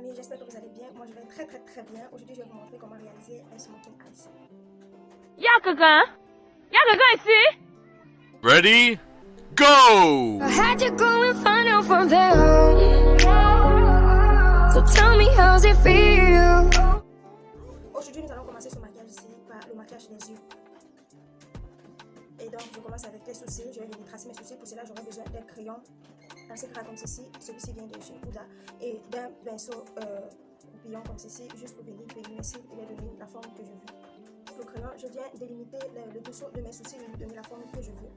amis, j'espère que vous allez bien. Moi je vais très bien. Aujourd'hui je vais vous montrer comment réaliser un smoking ice. Y'a quelqu'un? Y'a quelqu'un ici? Ready? Go! I had to go and find out from there. So tell me how's it feel? Aujourd'hui nous allons commencer ce maquillage ici par le maquillage des yeux. Et donc je commence avec les sourcils. Je vais venir tracer mes sourcils. Pour cela j'aurai besoin d'un crayon assez gras comme ceci. Celui-ci vient de chez Huda. Et d'un pinceau coupillon comme ceci, juste pour venir peigner mes cils et les donner la forme que je veux. Le crayon, je viens délimiter le dessous de mes sourcils et lui donner la forme que je veux.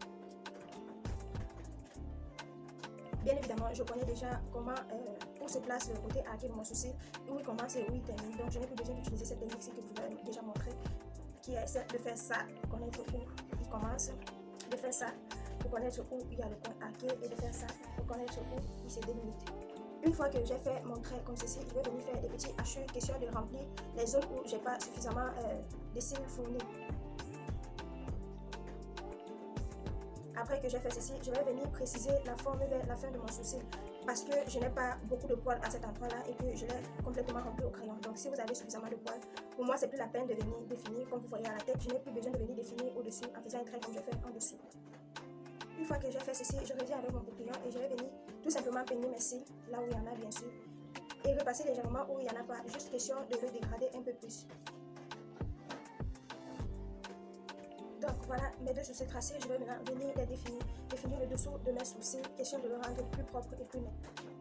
Bien évidemment, je connais déjà comment, où se place le côté arqué de mon sourcil, où il commence et où il termine. Donc, je n'ai plus besoin d'utiliser cette technique que je vous ai déjà montré, qui est celle de faire ça pour connaître où il commence, de faire ça pour connaître où il y a le point arqué et de faire ça pour connaître où il se délimite. Une fois que j'ai fait mon trait comme ceci, je vais venir faire des petits hachures, question de remplir les zones où j'ai pas suffisamment de cils fournis. Après que j'ai fait ceci, je vais venir préciser la forme vers la fin de mon sourcil parce que je n'ai pas beaucoup de poils à cet endroit-là et que je l'ai complètement rempli au crayon. Donc si vous avez suffisamment de poils, pour moi c'est plus la peine de venir définir comme vous voyez à la tête. Je n'ai plus besoin de venir définir au-dessus en faisant un trait comme je fais en dessous. Une fois que j'ai fait ceci, je reviens avec mon coupillon et je vais venir tout simplement peigner mes cils là où il y en a bien sûr et repasser légèrement où il n'y en a pas, juste question de le dégrader un peu plus. Donc voilà mes deux sourcils tracés, je vais maintenant venir les définir le dessous de mes sourcils, question de le rendre plus propre et plus net.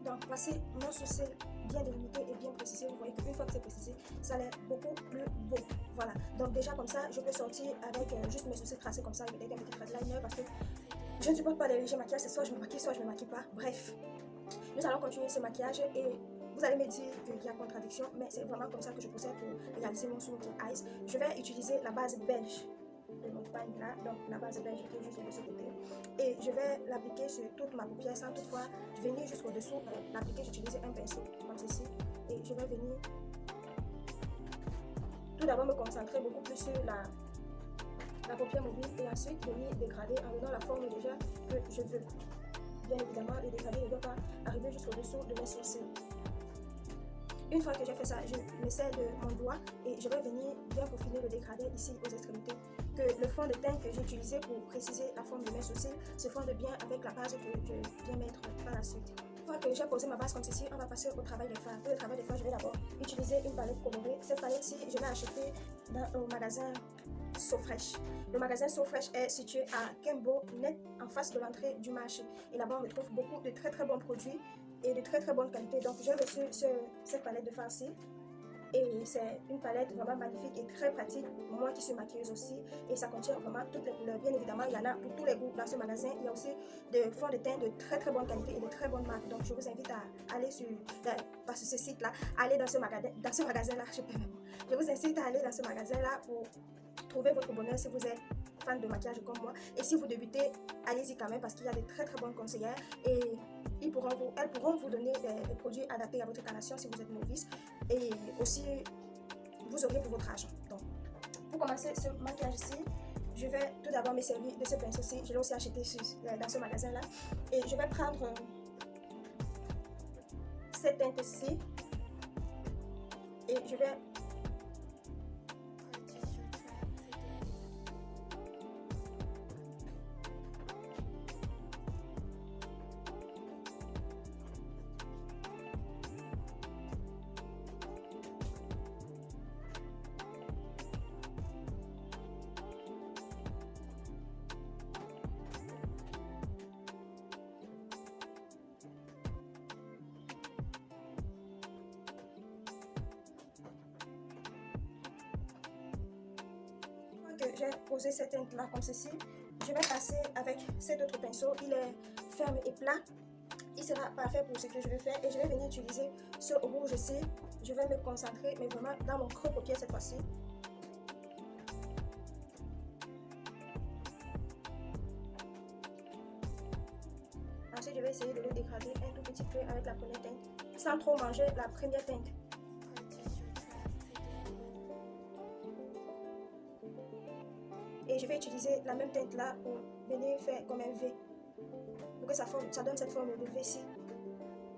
Donc voici mon sourcil bien délimité et bien précisé, vous voyez qu'une fois que c'est précisé, ça a l'air beaucoup plus beau. Voilà, donc déjà comme ça, je peux sortir avec juste mes sourcils tracés comme ça, avec un petit liner parce que je ne supporte pas les légers maquillages, c'est soit je me maquille, soit je ne me maquille pas. Bref, nous allons continuer ce maquillage et vous allez me dire qu'il y a contradiction, mais c'est vraiment comme ça que je procède pour réaliser mon smoking eyes. Je vais utiliser la base belge de mon pagne là, donc la base belge qui est juste de ce côté, et je vais l'appliquer sur toute ma paupière sans toutefois venir jusqu'au dessous. L'appliquer, j'utilise un pinceau comme ceci et je vais venir tout d'abord me concentrer beaucoup plus sur la paupière mobile et ensuite venir dégrader en donnant la forme déjà que je veux. Bien évidemment, le dégradé ne doit pas arriver jusqu'au dessous de mes sourcils. Une fois que j'ai fait ça, je me sers de mon doigt et je vais venir bien profiler le dégradé ici aux extrémités. Que le fond de teint que j'ai utilisé pour préciser la forme de mes sourcils se fonde bien avec la base que je viens mettre par la suite. Une fois que j'ai posé ma base comme ceci, on va passer au travail de fard. Pour le travail de fard, je vais d'abord utiliser une palette colorée. Cette palette-ci, je l'ai achetée dans le magasin So Fresh. Le magasin So Fresh est situé à Kembo, net en face de l'entrée du marché. Et là-bas, on retrouve beaucoup de très bons produits et de très bonne qualité. Donc, j'ai reçu cette palette de fard-ci. Et c'est une palette vraiment magnifique et très pratique, moi qui suis maquilleuse aussi. Et ça contient vraiment toutes les couleurs. Bien évidemment, il y en a pour tous les goûts dans ce magasin. Il y a aussi des fonds de teint de très bonne qualité et de très bonnes marques. Donc je vous invite à aller sur ce site-là, aller dans ce magasin-là. Je vous incite à aller dans ce magasin-là pour trouver votre bonheur si vous êtes fan de maquillage comme moi. Et si vous débutez, allez-y quand même parce qu'il y a de très bonnes conseillères. Et elles pourront vous donner des produits adaptés à votre carnation si vous êtes novice. Et aussi, vous aurez pour votre argent. Donc, pour commencer ce maquillage ici, je vais tout d'abord me servir de ce pinceau-ci. Je l'ai aussi acheté dans ce magasin-là. Et je vais prendre cette teinte-ci. Et je vais que j'ai posé cette teinte là comme ceci, je vais passer avec cet autre pinceau. Il est ferme et plat, il sera parfait pour ce que je vais faire et je vais venir utiliser ce rouge ici. Je vais me concentrer mais vraiment dans mon creux paupière cette fois-ci. Ensuite je vais essayer de le dégrader un tout petit peu avec la première teinte sans trop manger la première teinte. Et je vais utiliser la même teinte là pour venir faire comme un V, pour que ça donne cette forme de V-ci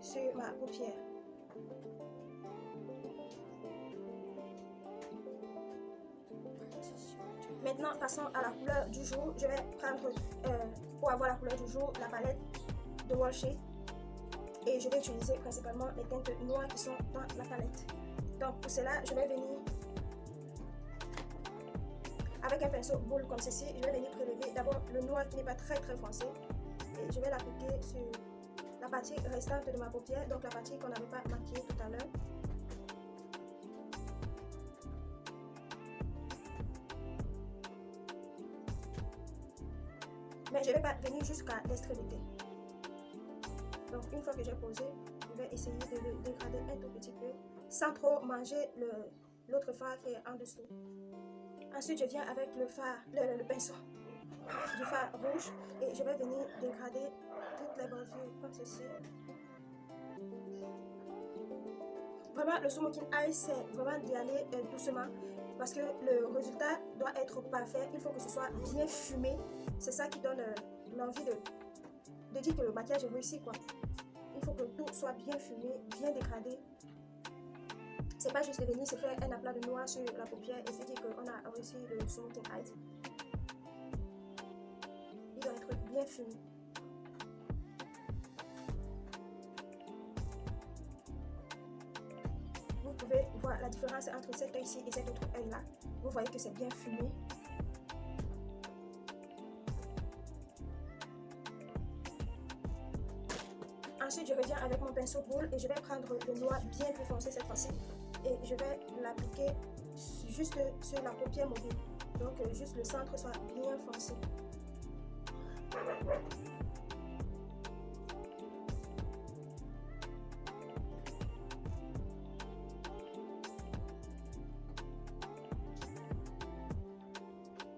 sur ma paupière. Maintenant, passons à la couleur du jour. Je vais prendre, pour avoir la couleur du jour, la palette de Washi. Et je vais utiliser principalement les teintes noires qui sont dans la palette. Donc pour cela, je vais venir avec un pinceau boule comme ceci. Je vais venir prélever d'abord le noir qui n'est pas très foncé. Et je vais l'appliquer sur la partie restante de ma paupière, donc la partie qu'on n'avait pas maquillée tout à l'heure. Mais je ne vais pas venir jusqu'à l'extrémité. Donc une fois que j'ai posé, je vais essayer de le dégrader un tout petit peu sans trop manger l'autre fard qui est en dessous. Ensuite, je viens avec le pinceau du fard rouge et je vais venir dégrader toutes les bordures comme ceci. Vraiment, le smoking eye, c'est vraiment d'y aller doucement parce que le résultat doit être parfait. Il faut que ce soit bien fumé. C'est ça qui donne l'envie de dire que le maquillage est réussi, quoi. Il faut que tout soit bien fumé, bien dégradé. C'est pas juste de venir se faire un aplat de noir sur la paupière et se dire qu'on a réussi le smoking eyes. Il doit être bien fumé. Vous pouvez voir la différence entre cet œil-ci et cet autre œil-là. Vous voyez que c'est bien fumé. Ensuite, je reviens avec mon pinceau boule et je vais prendre le noir bien plus foncé cette fois-ci. Et je vais l'appliquer juste sur la paupière mobile. Donc, juste le centre soit bien foncé.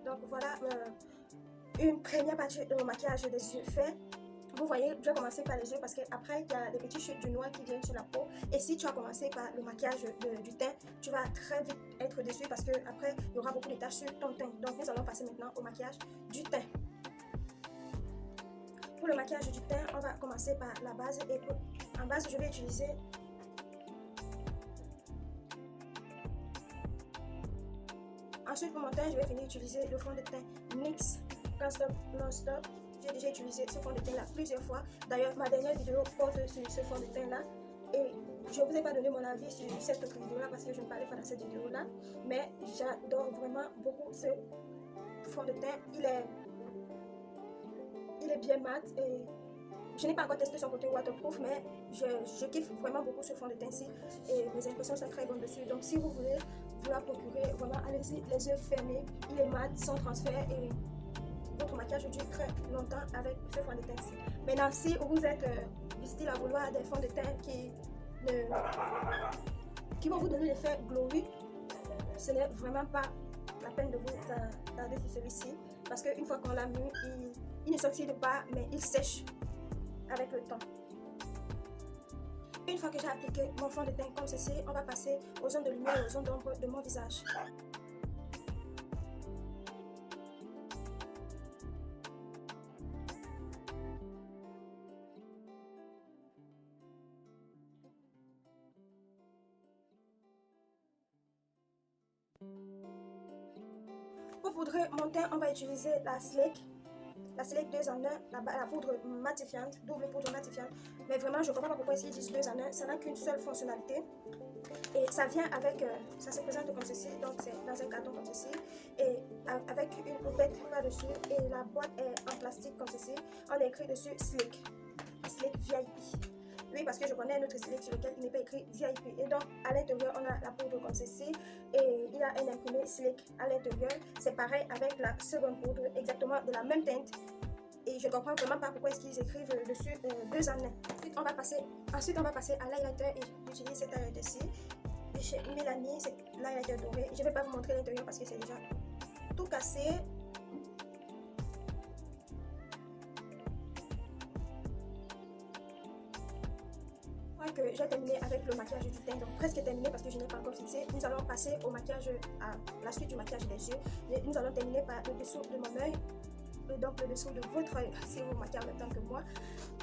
Donc, voilà une première partie de mon maquillage des yeux fait. Vous voyez, je vais commencer par les yeux parce qu'après, il y a des petites chutes du noir qui viennent sur la peau. Et si tu as commencé par le maquillage du teint, tu vas très vite être déçu parce qu'après, il y aura beaucoup de taches sur ton teint. Donc, nous allons passer maintenant au maquillage du teint. Pour le maquillage du teint, on va commencer par la base. Et en base, je vais utiliser ensuite, pour mon teint, je vais venir utiliser le fond de teint NYX Non-Stop Non-Stop. J'ai déjà utilisé ce fond de teint là plusieurs fois. D'ailleurs, ma dernière vidéo porte sur ce fond de teint là. Et je ne vous ai pas donné mon avis sur cette autre vidéo là parce que je ne parlais pas dans cette vidéo là. Mais j'adore vraiment beaucoup ce fond de teint. Il est bien mat et je n'ai pas encore testé son côté waterproof, mais je kiffe vraiment beaucoup ce fond de teint-ci et mes impressions sont très bonnes dessus. Donc si vous voulez vous la procurer, vraiment allez-y les yeux fermés. Il est mat, sans transfert et votre maquillage dure très longtemps avec ce fond de teint-ci. Maintenant, si vous êtes du style à vouloir des fonds de teint qui vont vous donner l'effet glowy, ce n'est vraiment pas la peine de vous tarder sur celui-ci parce qu'une fois qu'on l'a mis, il ne s'oxyde pas, mais il sèche avec le temps. Une fois que j'ai appliqué mon fond de teint comme ceci, on va passer aux zones de lumière et aux zones d'ombre de mon visage. Pour poudrer mon teint, on va utiliser la Sleek 2 en 1, la poudre matifiante, double poudre matifiante. Mais vraiment, je ne comprends pas pourquoi ils disent 2 en 1. Ça n'a qu'une seule fonctionnalité. Et ça vient avec, ça se présente comme ceci, donc c'est dans un carton comme ceci. Et avec une poupette là-dessus. Et la boîte est en plastique comme ceci. On a écrit dessus Sleek VIP. Oui, parce que je connais un autre Sleek sur lequel il n'est pas écrit VIP. Et donc, à l'intérieur, on a la poudre comme ceci. Et il y a un imprimé Sleek à l'intérieur. C'est pareil avec la seconde poudre, exactement de la même teinte. Et je ne comprends vraiment pas pourquoi est-ce qu'ils écrivent dessus 2 en 1. Ensuite, on va passer à l'highlighter. Et j'utilise cet highlighter-ci. De chez Mélanie, c'est l'highlighter doré. Je ne vais pas vous montrer l'intérieur parce que c'est déjà tout cassé. Que j'ai terminé avec le maquillage du teint, donc presque terminé parce que je n'ai pas encore fixé. Nous allons passer au maquillage, à la suite du maquillage des yeux. Et nous allons terminer par le dessous de mon œil et donc le dessous de votre œil si vous maquillez en même temps que moi.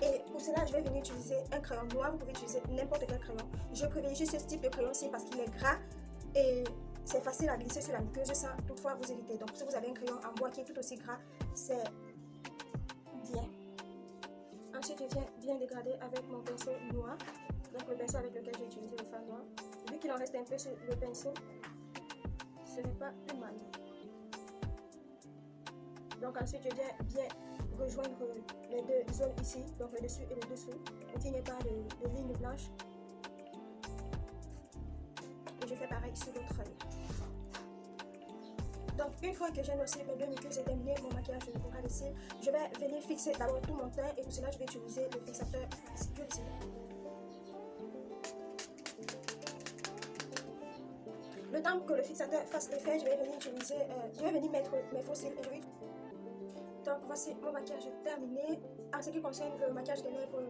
Et pour cela, je vais venir utiliser un crayon noir. Vous pouvez utiliser n'importe quel crayon. Je privilégie ce type de crayon-ci parce qu'il est gras et c'est facile à glisser sur la muqueuse sans toutefois vous irriter. Donc si vous avez un crayon en bois qui est tout aussi gras, c'est bien. Ensuite, je viens bien dégrader avec mon pinceau noir. Donc le pinceau avec lequel j'ai utilisé le fard noir. Vu qu'il en reste un peu sur le pinceau, ce n'est pas plus mal. Donc ensuite, je viens bien rejoindre les deux zones ici, donc le dessus et le dessous, pour qu'il n'y ait pas de ligne blanche. Et je fais pareil sur l'autre œil. Donc une fois que j'ai noirci mes deux muqueuses et terminé mon maquillage au ras de cils, je vais venir fixer d'abord tout mon teint et pour cela je vais utiliser le fixateur Sculpting. Le temps que le fixateur fasse effet, je vais venir mettre mes faux cils. Donc voici mon maquillage terminé. En ce qui concerne le maquillage des lèvres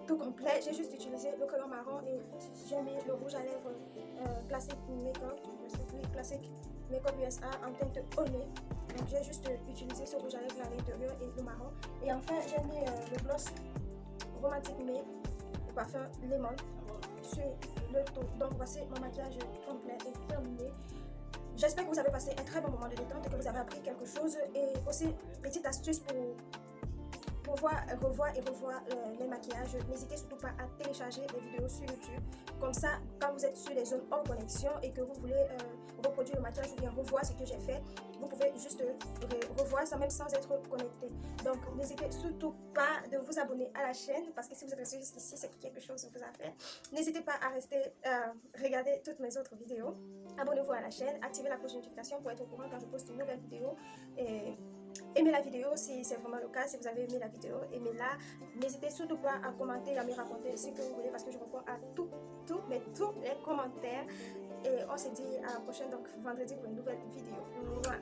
tout complet, j'ai juste utilisé le crayon marron et j'ai mis le rouge à lèvres classique Makeup USA en teinte au nez. Donc j'ai juste utilisé ce rouge à lèvres à l'intérieur et le marron. Et enfin j'ai mis le gloss Romantic Me au parfum Lemon sur le dos. Donc voici mon maquillage complet et terminé. J'espère que vous avez passé un très bon moment de détente et que vous avez appris quelque chose. Et aussi, petite astuce pour revoir les maquillages. N'hésitez surtout pas à télécharger les vidéos sur YouTube. Comme ça, quand vous êtes sur les zones hors connexion et que vous voulez reproduire le maquillage ou bien revoir ce que j'ai fait, vous pouvez juste revoir ça même sans être connecté. Donc, n'hésitez surtout pas de vous abonner à la chaîne parce que si vous êtes resté jusqu'ici, c'est que quelque chose vous a fait. N'hésitez pas à rester regarder toutes mes autres vidéos. Abonnez-vous à la chaîne, activez la cloche de notification pour être au courant quand je poste une nouvelle vidéo. Et aimez la vidéo si c'est vraiment le cas. Si vous avez aimé la vidéo, aimez-la. N'hésitez surtout pas à commenter, à me raconter ce que vous voulez parce que je réponds à tous les commentaires. Et on se dit à la prochaine, donc vendredi pour une nouvelle vidéo. Voilà.